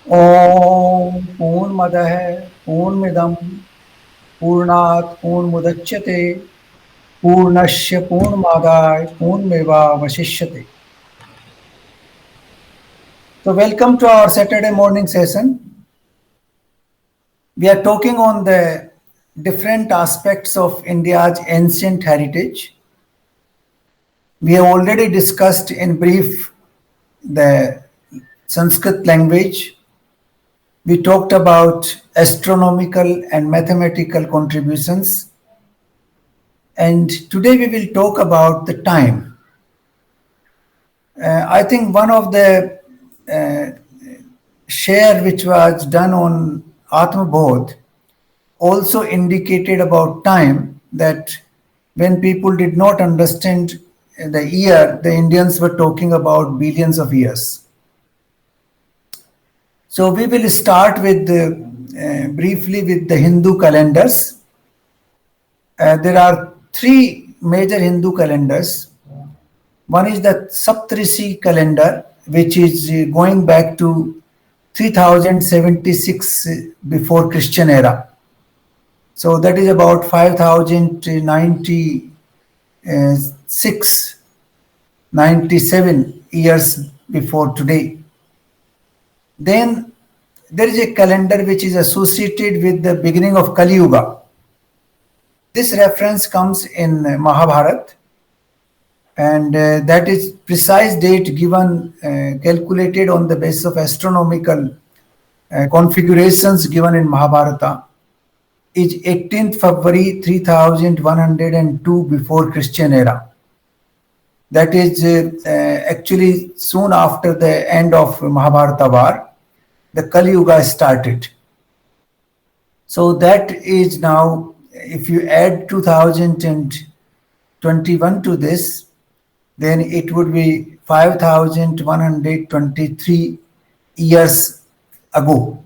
ॐ पूर्णमदः पूर्णमिदं पूर्णात् पूर्णमुदच्यते पूर्णस्य पूर्णमादाय पूर्णमेवावशिष्यते. So welcome to our Saturday morning session. We are talking on the different aspects of India's ancient heritage. We have already discussed in brief the Sanskrit language. We talked about astronomical and mathematical contributions. And today we will talk about the time. I think one of the share which was done on Atmabodh also indicated about time, that when people did not understand the year, the Indians were talking about billions of years. So we will start with briefly with the Hindu calendars. There are three major Hindu calendars. One is the Saptrishi calendar, which is going back to 3076 before Christian era. So that is about 5096, 97 years before today. Then there is a calendar which is associated with the beginning of Kali Yuga. This reference comes in Mahabharata, and that is precise date given, calculated on the basis of astronomical configurations given in Mahabharata, is 18th February 3102 before Christian era. That is actually soon after the end of Mahabharata war, the Kali Yuga started. So that is now, if you add 2021 to this, then it would be 5123 years ago.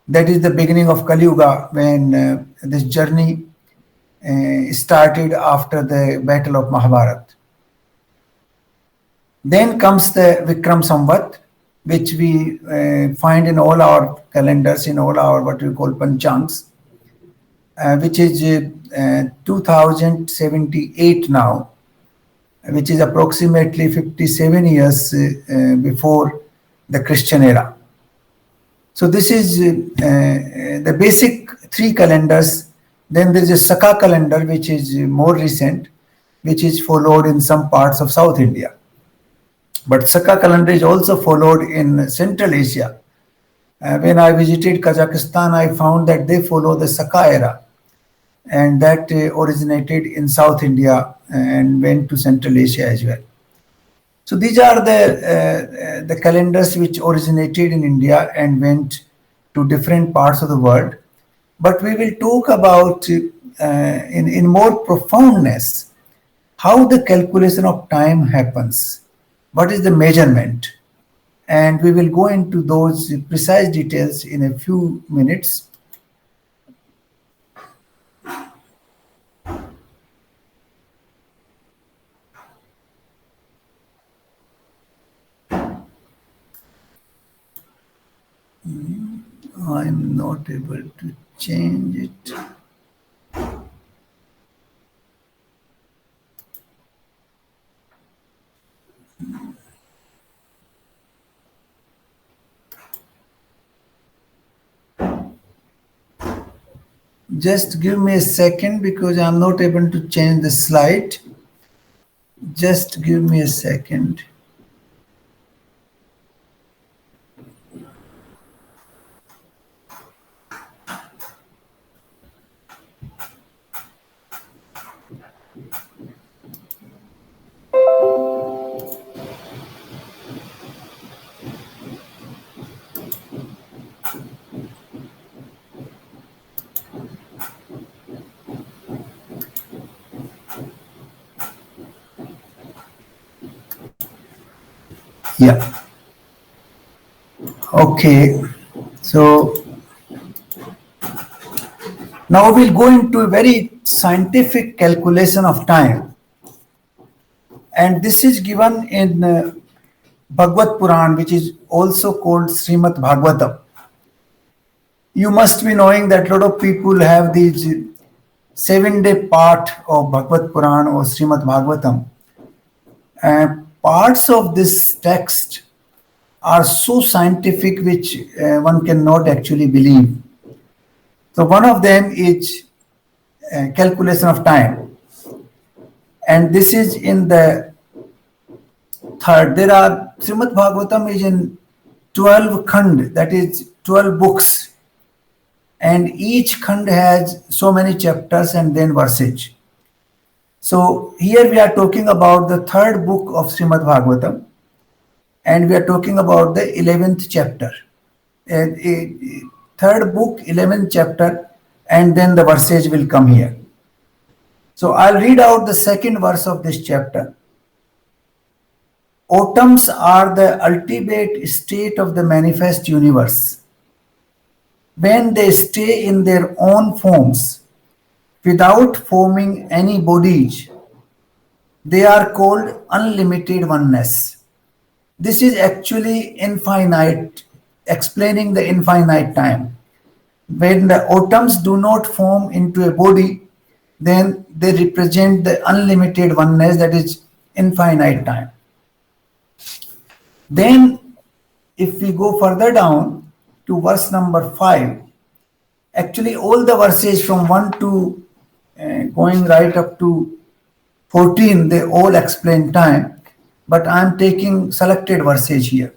That is the beginning of Kali Yuga, when this journey started after the Battle of Mahabharata. Then comes the Vikram Samvat, which we find in all our calendars, in all our what we call Panchangs, which is 2078 now, which is approximately 57 years before the Christian era. So this is the basic three calendars. Then there is a Saka calendar, which is more recent, which is followed in some parts of South India. But Saka calendar is also followed in Central Asia. When I visited Kazakhstan, I found that they follow the Saka era, and that originated in South India and went to Central Asia as well. So these are the calendars which originated in India and went to different parts of the world. But we will talk about in more profoundness how the calculation of time happens. What is the measurement? And we will go into those precise details in a few minutes. I'm not able to change it. Just give me a second, because I'm not able to change the slide. Just give me a second. Yeah. Okay. So now we'll go into a very scientific calculation of time. And this is given in Bhagavad Puran, which is also called Srimad Bhagavatam. you must be knowing that a lot of people have these 7-day part of Bhagavad Puran or Srimad Bhagavatam. Parts of this text are so scientific which one cannot actually believe. So one of them is calculation of time. And this is in the third. There are, Srimad Bhagavatam is in 12 khand, that is 12 books. And each khand has so many chapters and then verses. So here we are talking about the third book of Srimad Bhagavatam. And we are talking about the 11th chapter. Third book, 11th chapter, and then the verses will come here. So I'll read out the second verse of this chapter. Atoms are the ultimate state of the manifest universe. When they stay in their own forms, without forming any bodies, they are called unlimited oneness. This is actually infinite, explaining the infinite time. When the atoms do not form into a body, then they represent the unlimited oneness, that is infinite time. Then if we go further down to verse number 5, actually all the verses from 1 to going right up to 14, they all explain time, but I am taking selected verses here.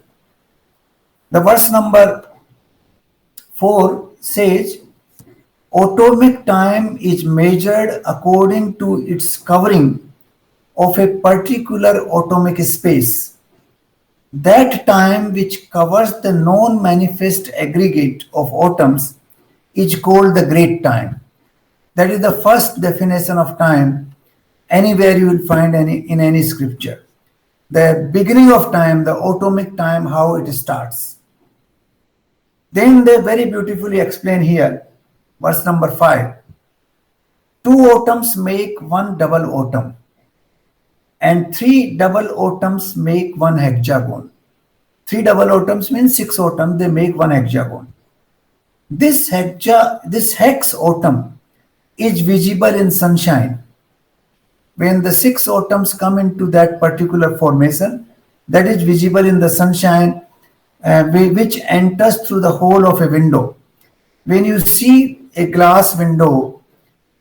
The verse number 4 says, atomic time is measured according to its covering of a particular atomic space. That time which covers the non-manifest aggregate of atoms is called the great time. That is the first definition of time anywhere you will find in any scripture. The beginning of time, the atomic time, how it starts. Then they very beautifully explain here, verse number 5. 2 atoms make one double atom, and 3 double atoms make one hexagon. 3 double atoms means 6 atoms, they make one hexagon. This hex atom is visible in sunshine. When the 6 atoms come into that particular formation, that is visible in the sunshine, which enters through the hole of a window. When you see a glass window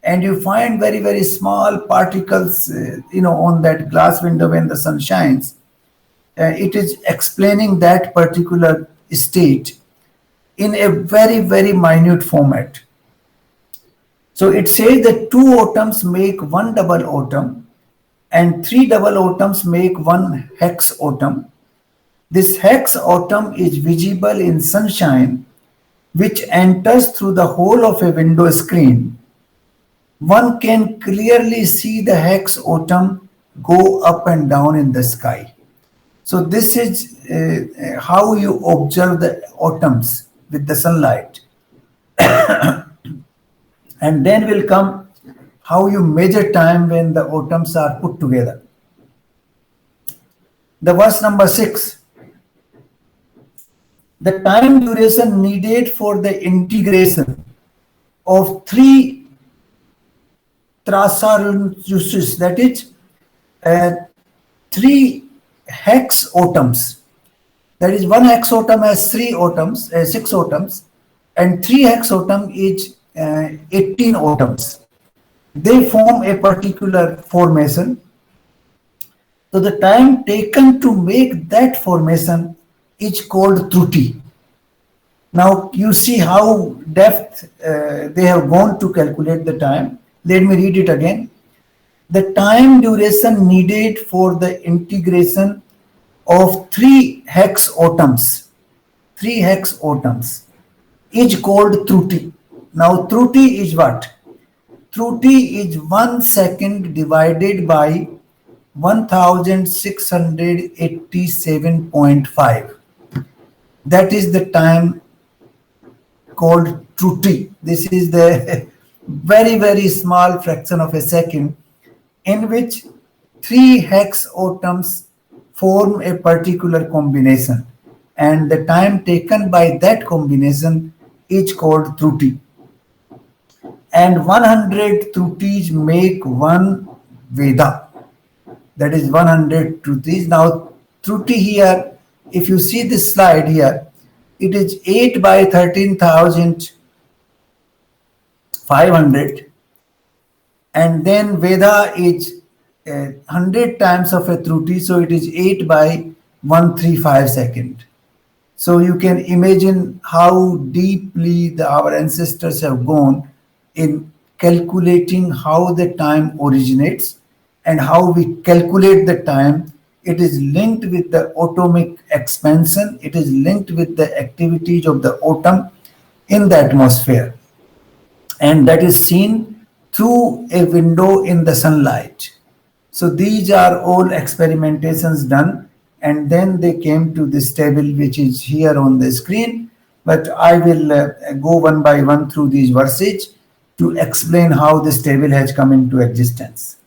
and you find very, very small particles, on that glass window when the sun shines, it is explaining that particular state in a very, very minute format. So it says that 2 atoms make one double atom and 3 double atoms make one hex atom. This hex atom is visible in sunshine, which enters through the hole of a window screen. One can clearly see the hex atom go up and down in the sky. So this is how you observe the atoms with the sunlight. And then will come how you measure time when the atoms are put together. The verse number 6. The time duration needed for the integration of 3 Trasaurus, that is 3 hex atoms. That is, 1 hex atom has 6 atoms, and 3 hex atom is 18 atoms. They form a particular formation. So the time taken to make that formation is called Truti. Now you see how depth they have gone to calculate the time. Let me read it again. The time duration needed for the integration of 3 hex atoms is called Truti. Now Truti is what? Truti is 1 second divided by 1687.5. That is the time called Truti. This is the very, very small fraction of a second in which 3 hex atoms form a particular combination, and the time taken by that combination is called Truti. And 100 Trutis make one Veda. That is 100 Trutis. Now, Truti here, if you see this slide here, it is 8 by 13,500. And then Veda is 100 times of a Truti, so it is 8 by 135 second. So you can imagine how deeply our ancestors have gone in calculating how the time originates and how we calculate the time. It is linked with the atomic expansion. It is linked with the activities of the atom in the atmosphere. And that is seen through a window in the sunlight. So these are all experimentations done, and then they came to this table which is here on the screen. But I will go one by one through these verses to explain how this table has come into existence.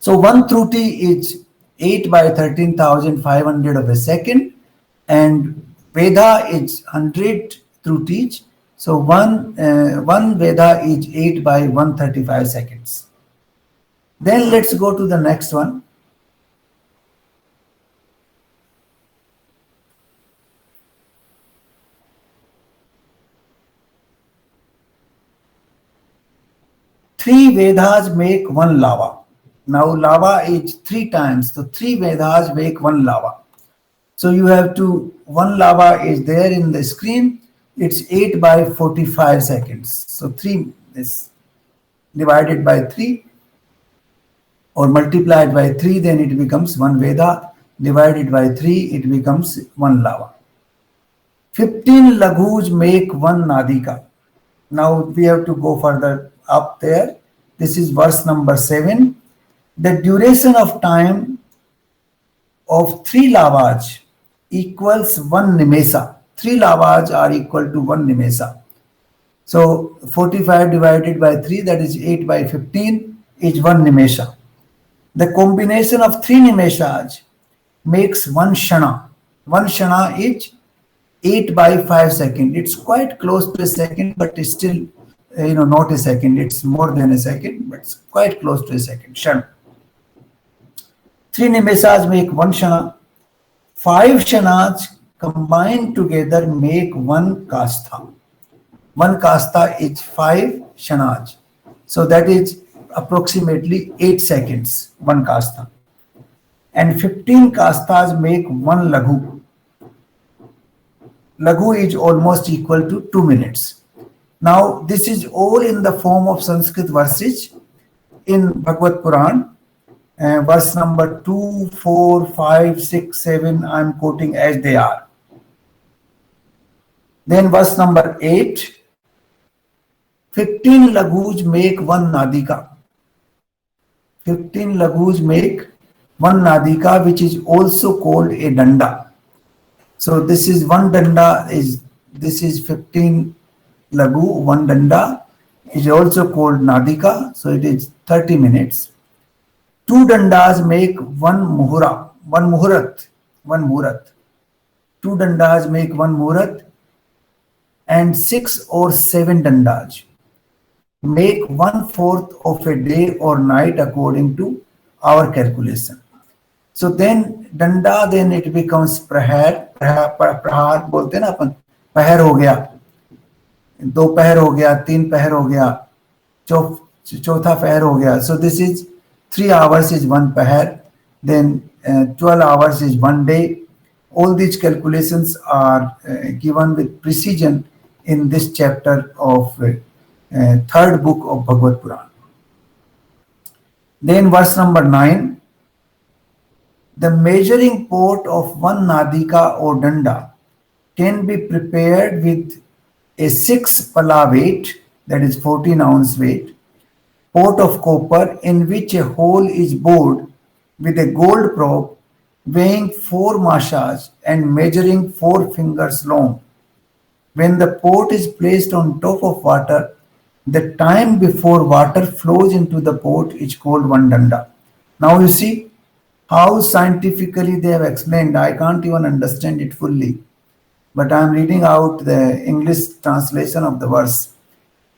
So one Truti is 8 by 13,500 of a second, and Veda is 100 Trutis. So one Veda is 8 by 135 seconds. Then let's go to the next one. Three Vedas make one lava. Now lava is 3 times, so 3 Vedas make one lava. So you have to, one lava is there in the screen. It's 8 by 45 seconds. So 3 is divided by 3 or multiplied by 3, then it becomes 1 Veda. Divided by 3, it becomes 1 lava. 15 Laghus make 1 Nadika. Now we have to go further up there. This is verse number 7. The duration of time of 3 lavas equals 1 nimesa. 3 lavas are equal to 1 nimesa. So 45 divided by 3, that is 8 by 15, is 1 nimesa. The combination of 3 nimeshas makes 1 shana. 1 shana is 8 by 5 seconds. It's quite close to a second, but it's still, not a second. It's more than a second, but it's quite close to a second. Shana. 3 nimeshas make 1 shana. 5 shanas combined together make 1 kastha. 1 kastha is 5 shanas. So that is approximately 8 seconds, 1 kastha. And 15 kasthas make 1 laghu. Laghu is almost equal to 2 minutes. Now this is all in the form of Sanskrit verses in Bhagavad Puran. Verse number 2, 4, 5, 6, 7, I am quoting as they are. Then verse number 8, 15 laghus make 1 nadika. 15 laghus make 1 nadika, which is also called a danda. So this is 1 danda, this is 15 laghu, 1 danda is also called nadika. So it is 30 minutes. 2 dandas make 1 muhura, 1 muhurat. 2 dandas make 1 muhurat, and 6 or 7 dandas make 1/4 of a day or night according to our calculation. So then danda, then it becomes prahar. Prahar बोलते हैं ना अपन, पहर हो गया, 2 पहर हो गया, 3 पहर हो गया, चौथा पहर हो गया. So this is 3 hours is 1 pahar, then 12 hours is 1 day. All these calculations are given with precision in this chapter of 3rd book of Bhagavad Puran. Then verse number 9, the measuring pot of 1 nadika or danda can be prepared with a 6 pala weight, that is 14 ounce weight, pot of copper in which a hole is bored with a gold probe weighing 4 mashas and measuring 4 fingers long. When the pot is placed on top of water, the time before water flows into the pot is called 1 danda. Now you see how scientifically they have explained. I can't even understand it fully. but I'm reading out the English translation of the verse.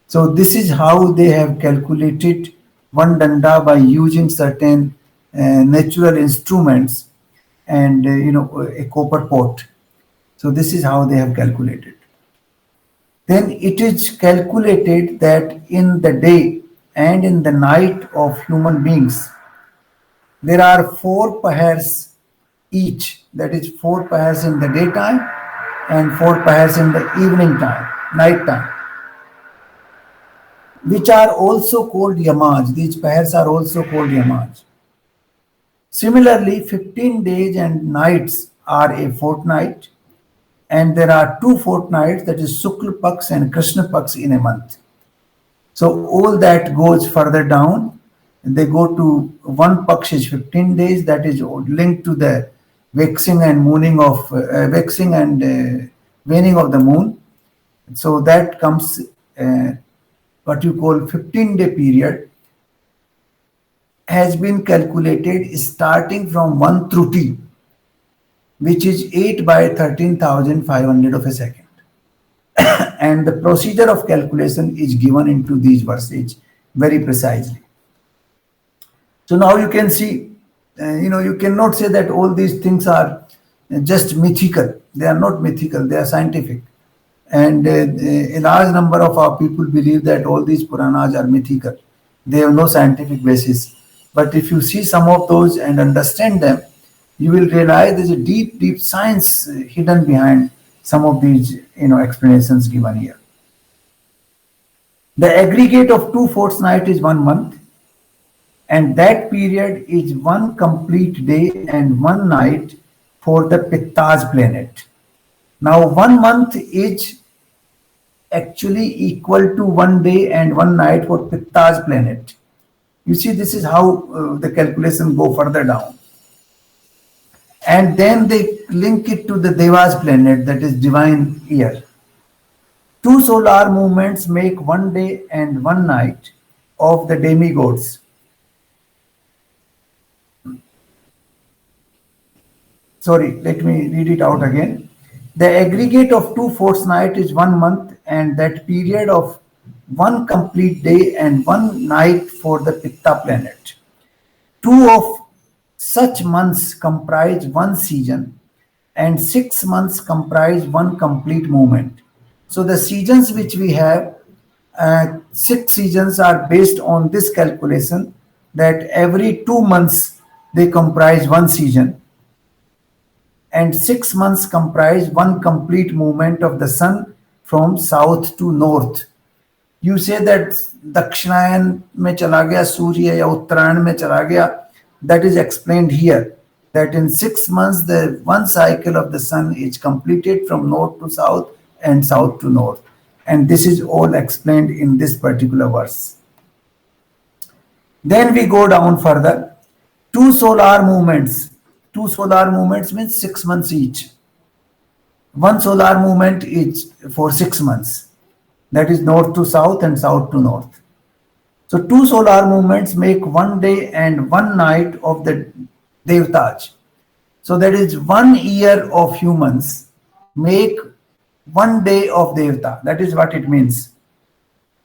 So this is how they have calculated one danda by using certain natural instruments and a copper pot. So this is how they have calculated. Then it is calculated that in the day and in the night of human beings, there are 4 pairs each. That is 4 pairs in the daytime and 4 pairs in the evening time, night time, which are also called Yamaj. These pairs are also called Yamaj. Similarly, 15 days and nights are a fortnight, and there are 2 fortnights, that is Shukla Paks and Krishna Paks in a month. So all that goes further down. They go to one Paksh is 15 days, that is linked to the waxing and waning of the moon. So that comes what you call 15-day period has been calculated starting from 1 through T, which is 8 by 13,500 of a second. And the procedure of calculation is given into these verses very precisely. So now you can see, you cannot say that all these things are just mythical. They are not mythical, they are scientific. And a large number of our people believe that all these Puranas are mythical. They have no scientific basis. But if you see some of those and understand them, you will realize there's a deep, deep science hidden behind some of these, explanations given here. The aggregate of 2 fortnights is 1 month, and that period is 1 complete day and 1 night for the Pittaj planet. Now 1 month is actually equal to 1 day and 1 night for Pittaj planet. You see, this is how the calculation go further down. And then they link it to the Devas planet, that is divine year. 2 solar movements make 1 day and 1 night of the demigods. Sorry, let me read it out again. The aggregate of 2 fortnights is 1 month, and that period of 1 complete day and 1 night for the Pitta planet. 2 of such months comprise 1 season, and 6 months comprise 1 complete movement. So the seasons which we have, 6 seasons are based on this calculation, that every 2 months they comprise 1 season, and 6 months comprise 1 complete movement of the sun from south to north. You say that Dakshinayan mein chala gaya, Surya ya Uttarayan mein chala gaya. That is explained here, that in 6 months the 1 cycle of the sun is completed from north to south and south to north. And this is all explained in this particular verse. Then we go down further. 2 solar movements. 2 solar movements means 6 months each. 1 solar movement is for 6 months. That is north to south and south to north. So 2 solar movements make 1 day and 1 night of the Devtaj. So that is 1 year of humans make 1 day of Devta. That is what it means.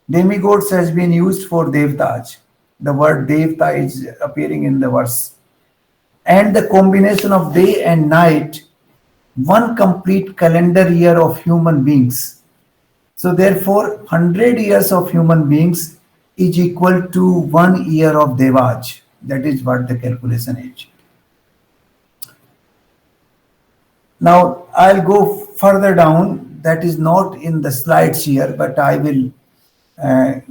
Demigods has been used for Devtaj. The word Devta is appearing in the verse. And the combination of day and night, 1 complete calendar year of human beings. So therefore, 100 years of human beings is equal to 1 year of Devaj. That is what the calculation is. Now, I'll go further down. That is not in the slides here, but I will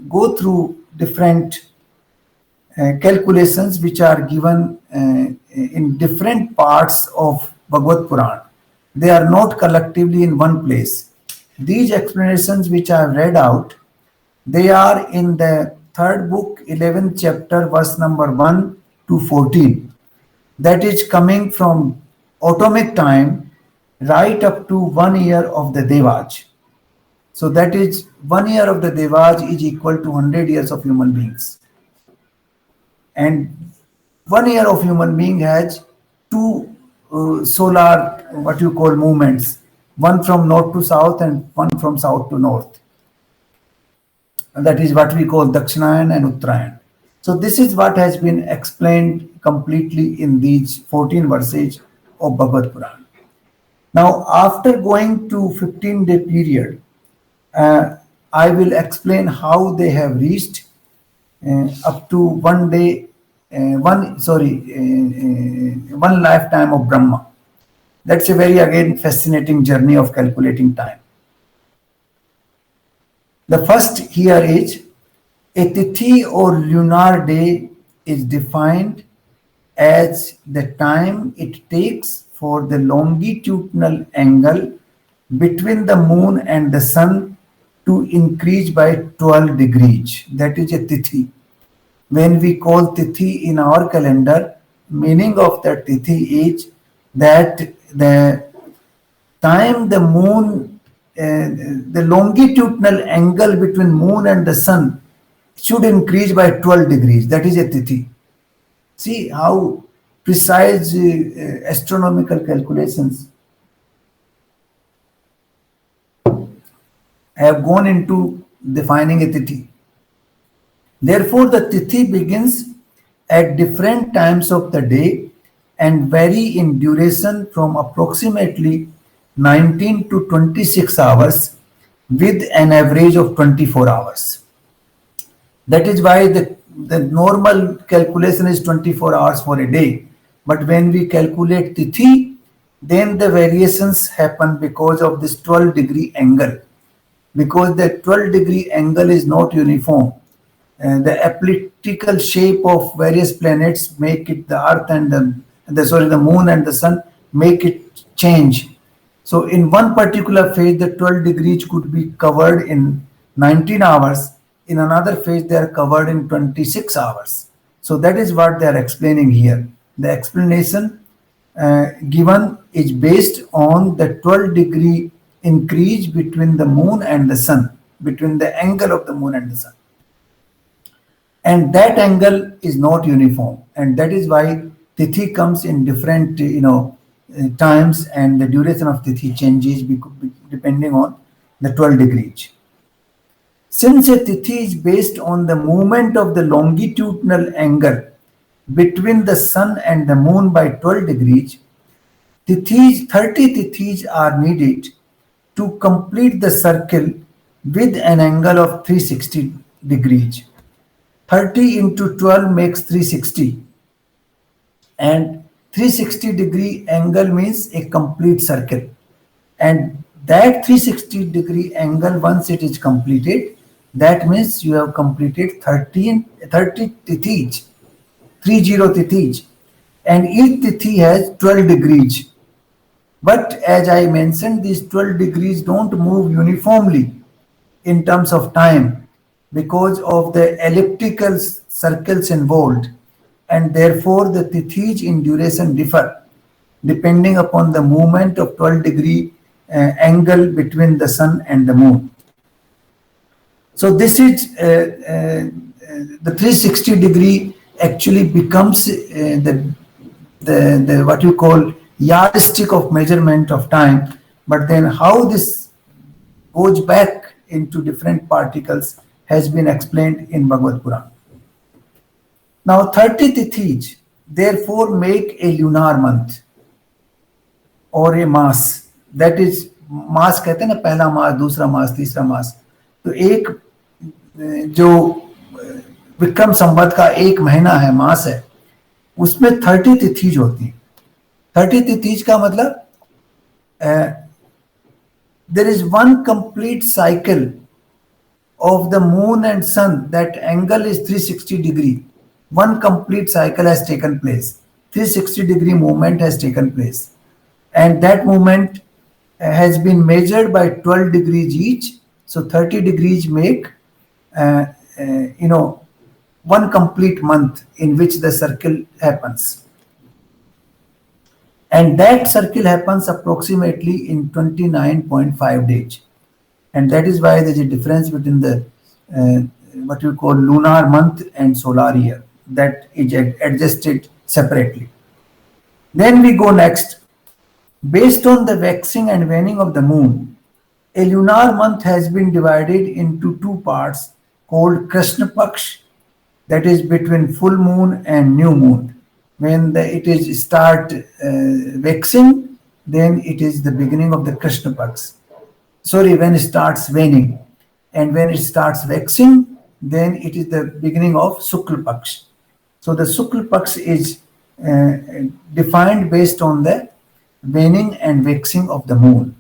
go through different calculations which are given in different parts of Bhagavad Puran. They are not collectively in one place. These explanations which I have read out, they are in the 3rd book, 11th chapter, verse number 1 to 14. That is coming from atomic time right up to 1 year of the Devaj. So that is 1 year of the Devaj is equal to 100 years of human beings. And 1 year of human being has 2 solar, what you call movements. one from north to south and one from south to north. And that is what we call Dakshinayan and Uttarayan. So this is what has been explained completely in these 14 verses of Bhagavad Puran. Now, after going to 15-day period, I will explain how they have reached up to 1 day, one lifetime of Brahma. That's a very, again, fascinating journey of calculating time. The first here is a tithi or lunar day is defined as the time it takes for the longitudinal angle between the moon and the sun to increase by 12 degrees. That is a tithi. When we call tithi in our calendar, meaning of that tithi is that the time the moon, the longitudinal angle between moon and the sun should increase by 12 degrees. That is a tithi. See how precise astronomical calculations have gone into defining a tithi. Therefore, the tithi begins at different times of the day and vary in duration from approximately 19 to 26 hours with an average of 24 hours. That is why the normal calculation is 24 hours for a day. But when we calculate tithi, then the variations happen because of this 12-degree angle. Because the 12-degree angle is not uniform. The elliptical shape of various planets make it the Earth and the Moon and the Sun make it change. So in one particular phase, the 12 degrees could be covered in 19 hours. In another phase, they are covered in 26 hours. So that is what they are explaining here. The explanation given is based on the 12-degree increase between the moon and the sun, between the angle of the moon and the sun. And that angle is not uniform. And that is why tithi comes in different, times, and the duration of tithi changes depending on the 12 degrees. Since a tithi is based on the movement of the longitudinal angle between the sun and the moon by 12 degrees, 30 tithis are needed to complete the circle with an angle of 360 degrees. 30 into 12 makes 360. And 360-degree angle means a complete circle. And that 360-degree angle, once it is completed, that means you have completed 30 tithis, 30 tithis. And each tithi has 12 degrees. But as I mentioned, these 12 degrees don't move uniformly in terms of time because of the elliptical circles involved. And therefore, the tithis in duration differ depending upon the movement of 12-degree angle between the sun and the moon. So this is the 360-degree actually becomes the what you call yardstick of measurement of time. But then how this goes back into different particles has been explained in Bhagavad Puran. Now 30 tithis therefore make a lunar month or a mass. That is, मास कहते हैं ना, पहला मास, दूसरा मास, तीसरा मास. तो एक जो विक्रम संवत का एक महीना है, मास है, उसमें 30 तिथिज होती हैं. 30 तिथिज का मतलब there is one complete cycle of the moon and sun. That angle is 360 degree. One complete cycle has taken place. 360-degree movement has taken place. And that movement has been measured by 12 degrees each. So 30 degrees make, one complete month in which the circle happens. And that circle happens approximately in 29.5 days. And that is why there is a difference between the what you call lunar month and solar year. That is adjusted separately. Then we go next. Based on the waxing and waning of the moon, a lunar month has been divided into two parts called Krishna Paksh, that is between full moon and new moon. When it is start waxing, then it is the beginning of the Krishna Paksh. Sorry, when it starts waning, and when it starts waxing, then it is the beginning of Shukla Paksh. So the Shukla Paksh is defined based on the waning and waxing of the moon.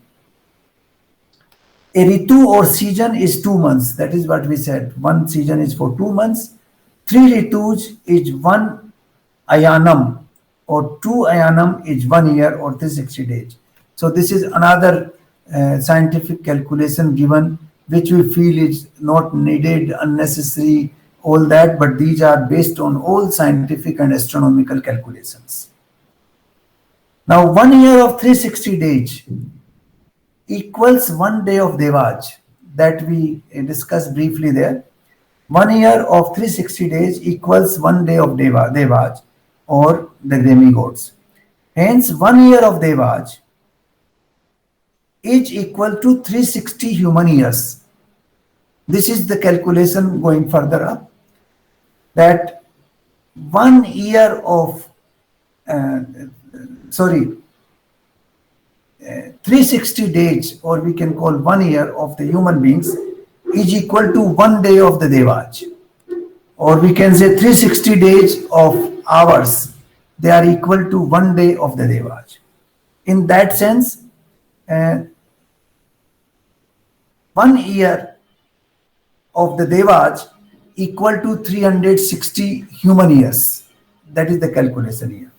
A ritu or season is 2 months. That is what we said. One season is for 2 months. 3 ritus is 1 ayanam, or 2 ayanam is 1 year or 360 days. So this is another scientific calculation given, which we feel is not needed, unnecessary, all that, but these are based on all scientific and astronomical calculations. Now 1 year of 360 days equals 1 day of Devaj, that we discussed briefly there. 1 year of 360 days equals 1 day of Devaj, or the demigods. Hence 1 year of Devaj is equal to 360 human years. This is the calculation going further up, that 1 year of 360 days, or we can call 1 year of the human beings, is equal to 1 day of the Devaj. Or we can say 360 days of hours, they are equal to 1 day of the Devaj. In that sense, 1 year of the Devaj equal to 360 human years. That is the calculation here.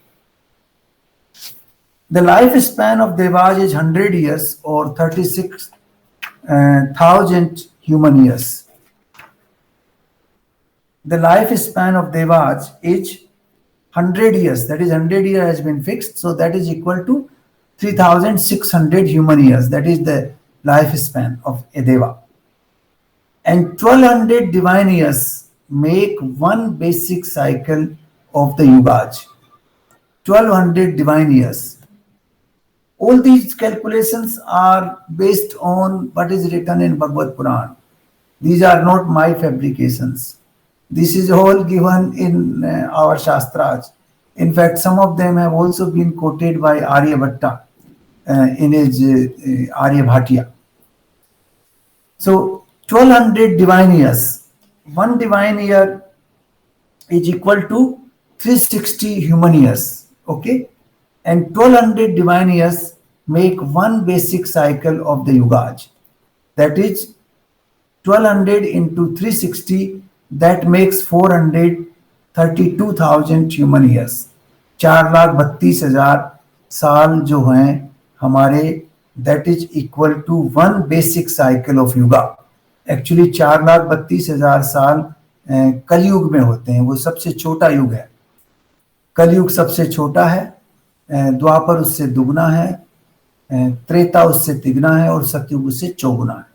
The lifespan of Devaj is 100 years, or 36,000 human years. The lifespan of Devaj is 100 years. That is 100 years has been fixed. So that is equal to 3,600 human years. That is the lifespan of a Deva. And 1200 divine years make one basic cycle of the Yugaj. 1200 divine years. All these calculations are based on what is written in Bhagavad Puran. These are not my fabrications. This is all given in our Shastras. In fact, some of them have also been quoted by Aryabhatta in his Aryabhatiya. So 1200 divine years. One divine year is equal to 360 human years. Okay? And 1200 divine years make one basic cycle of the Yugaj. That is 1200 into 360, that makes 432,000 human years. 4,32,000 साल जो हैं हमारे, that is equal to one basic cycle of Yuga. Actually 4,32,000 साल कलयुग में होते हैं, वो सबसे छोटा युग है. कलयुग सबसे छोटा है, द्वापर उससे दुगना है, त्रेता उससे तिगना है, और सतयुग उससे चौगुना है.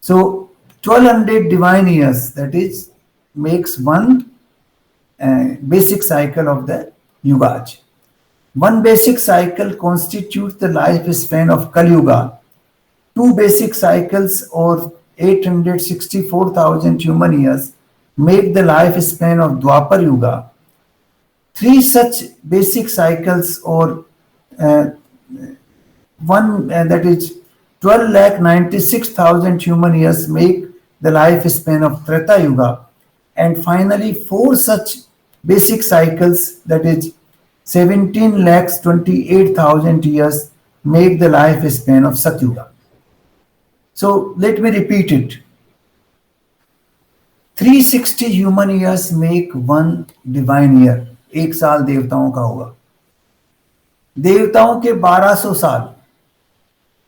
So 1200 divine years, that is makes one basic cycle of the Yugaj. One basic cycle constitutes the lifespan of Kali Yuga. Two basic cycles, or 864,000 human years, make the lifespan of Dwapar Yuga. Three such basic cycles, or that is 12,96,000 human years, make the lifespan of Treta Yuga. And finally, four such basic cycles, that is 17,28,000 years, make the lifespan of Satyuga. So let me repeat it. 360 human years make one divine year. एक साल देवताओं का होगा. देवताओं के 1200 साल,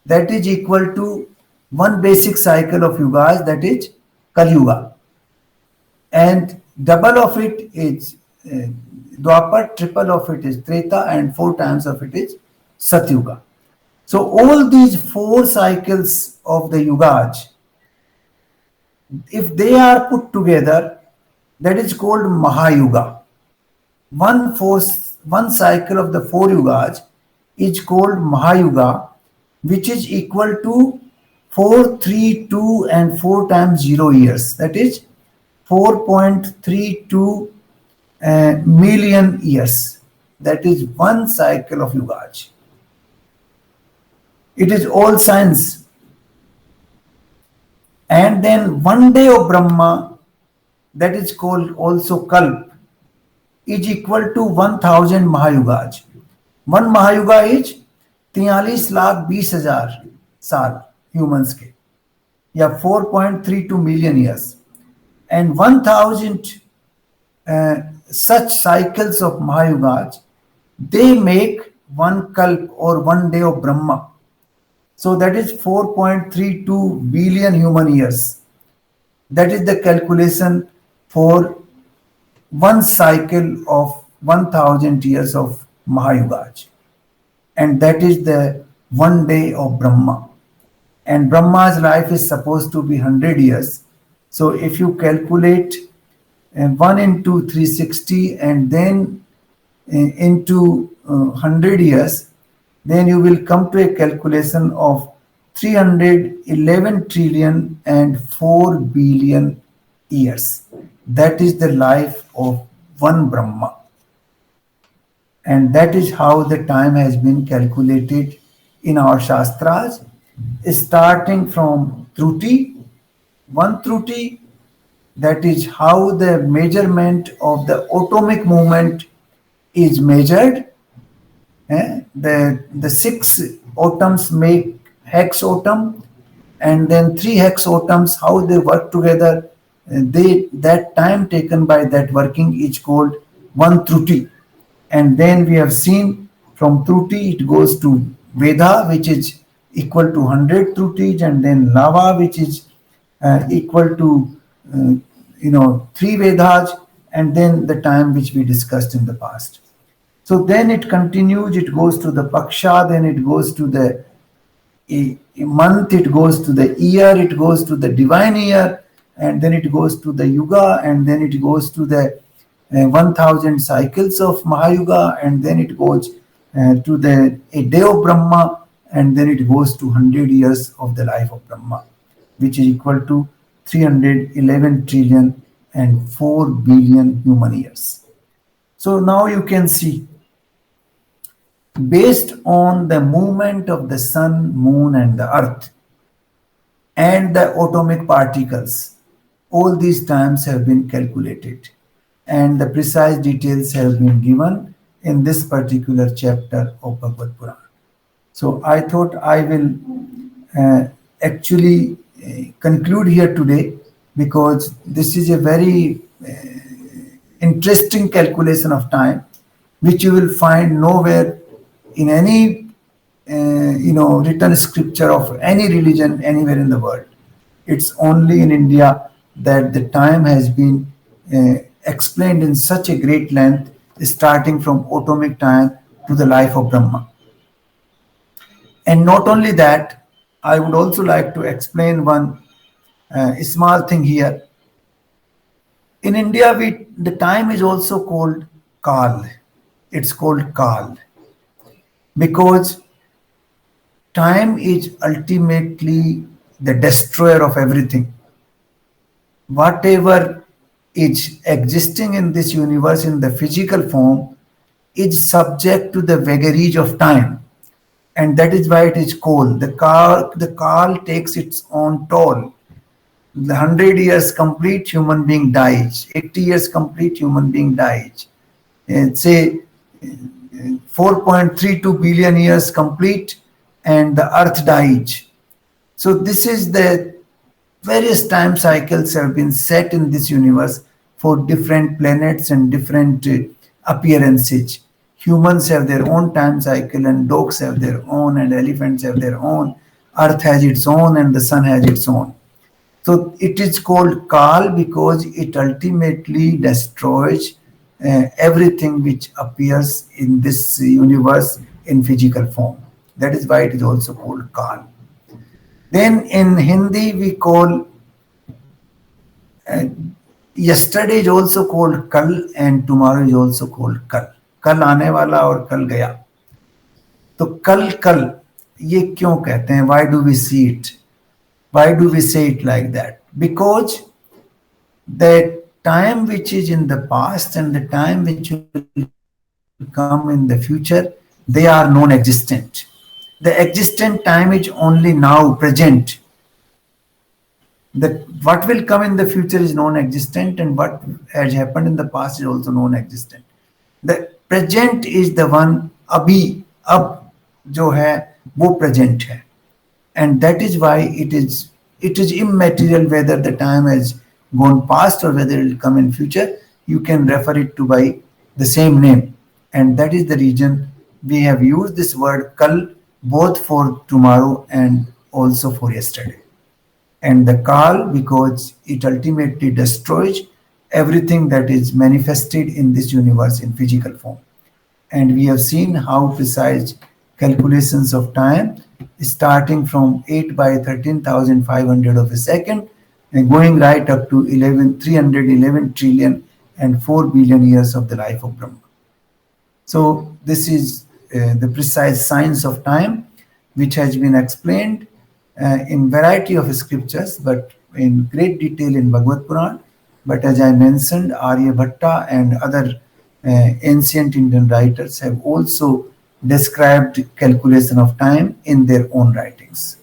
that is equal to one basic cycle of yugas, that is Kali Yuga. And double of it is Dwapar, triple of it is Treta, and 4 times of it is Satyuga. So all these 4 cycles of the Yugaj, if they are put together, that is called Mahayuga. One cycle of the 4 Yugaj is called Mahayuga, which is equal to 432 and 4 times 0 years. That is 4.32 million years. That is one cycle of Yugaj. It is all science. And then one day of Brahma, that is called also Kalp, is equal to 1000 Mahayugaj. One Mahayuga is 43,20,000 साल humans के, या 4.32 million years. And 1000 such cycles of Mahayugas, they make one Kalp or one day of Brahma. So that is 4.32 billion human years. That is the calculation for one cycle of 1000 years of Mahayugas. And that is the one day of Brahma. And Brahma's life is supposed to be 100 years. So if you calculate 1 into 360 and then into 100 years, then you will come to a calculation of 311 trillion and 4 billion years. That is the life of one Brahma. And that is how the time has been calculated in our Shastras, starting from Truti, one Truti, that is how the measurement of the atomic movement is measured. The 6 atoms make hex atom, and then 3 hex atoms, how they work together, that time taken by that working is called one Truti. And then we have seen from Truti it goes to Veda, which is equal to 100 Trutis, and then Lava, which is equal to 3 Vedas, and then the time which we discussed in the past. So then it continues, it goes to the Paksha, then it goes to the month, it goes to the year, it goes to the divine year, and then it goes to the Yuga, and then it goes to the 1000 cycles of Mahayuga, and then it goes to the a day of Brahma, and then it goes to 100 years of the life of Brahma, which is equal to 311 trillion and 4 billion human years. So now you can see, based on the movement of the sun, moon, and the earth, and the atomic particles, all these times have been calculated, and the precise details have been given in this particular chapter of Bhagavad Puran. So I thought I will actually conclude here today, because this is a very interesting calculation of time, which you will find nowhere in any written scripture of any religion anywhere in the world. It's only in India that the time has been explained in such a great length, starting from atomic time to the life of Brahma. And not only that, I would also like to explain one small thing here. In India, the time is also called Kal. It's called Kal because time is ultimately the destroyer of everything. Whatever is existing in this universe in the physical form is subject to the vagaries of time. And that is why it is called. The Kal takes its own toll. The 100 years complete, human being dies. 80 years complete, human being dies. And say 4.32 billion years complete, and the earth dies. So this is the various time cycles have been set in this universe for different planets and different appearances. Humans have their own time cycle, and dogs have their own, and elephants have their own. Earth has its own, and the sun has its own. So it is called Kal because it ultimately destroys everything which appears in this universe in physical form. That is why it is also called Kal. Then in Hindi we call yesterday is also called Kal, and tomorrow is also called Kal. Kal aane wala aur kal gaya. तो कल कल ये क्यों कहते हैं? Why do we see it? Why do we say it like that? Because the time which is in the past and the time which will come in the future, they are non-existent. The existent time is only now, present. What will come in the future is non-existent, and what has happened in the past is also non-existent. The present is the one, अभी, अब जो है वो present है, and that is why it is immaterial whether the time has gone past or whether it will come in future. You can refer it to by the same name, and that is the reason we have used this word kal both for tomorrow and also for yesterday. And the kal because it ultimately destroys everything that is manifested in this universe in physical form. And we have seen how precise calculations of time starting from 8 by 13,500 of a second and going right up to 311 trillion and 4 billion years of the life of Brahma. So this is the precise science of time, which has been explained in variety of scriptures, but in great detail in Bhagavad Puran. But as I mentioned, Aryabhatta and other ancient Indian writers have also described calculation of time in their own writings.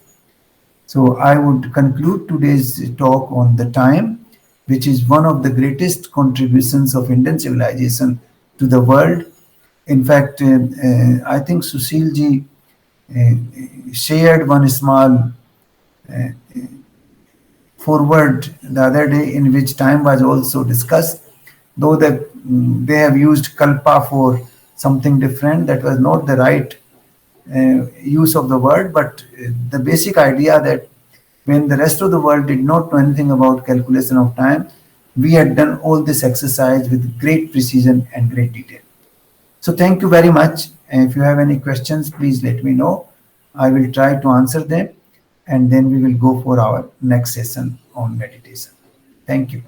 So I would conclude today's talk on the time, which is one of the greatest contributions of Indian civilization to the world. In fact, I think Sushil ji shared one small forward the other day in which time was also discussed, though they have used kalpa for something different. That was not the right use of the word, but the basic idea that when the rest of the world did not know anything about calculation of time, we had done all this exercise with great precision and great detail. So thank you very much. And if you have any questions, please let me know. I will try to answer them, and then we will go for our next session on meditation. Thank you.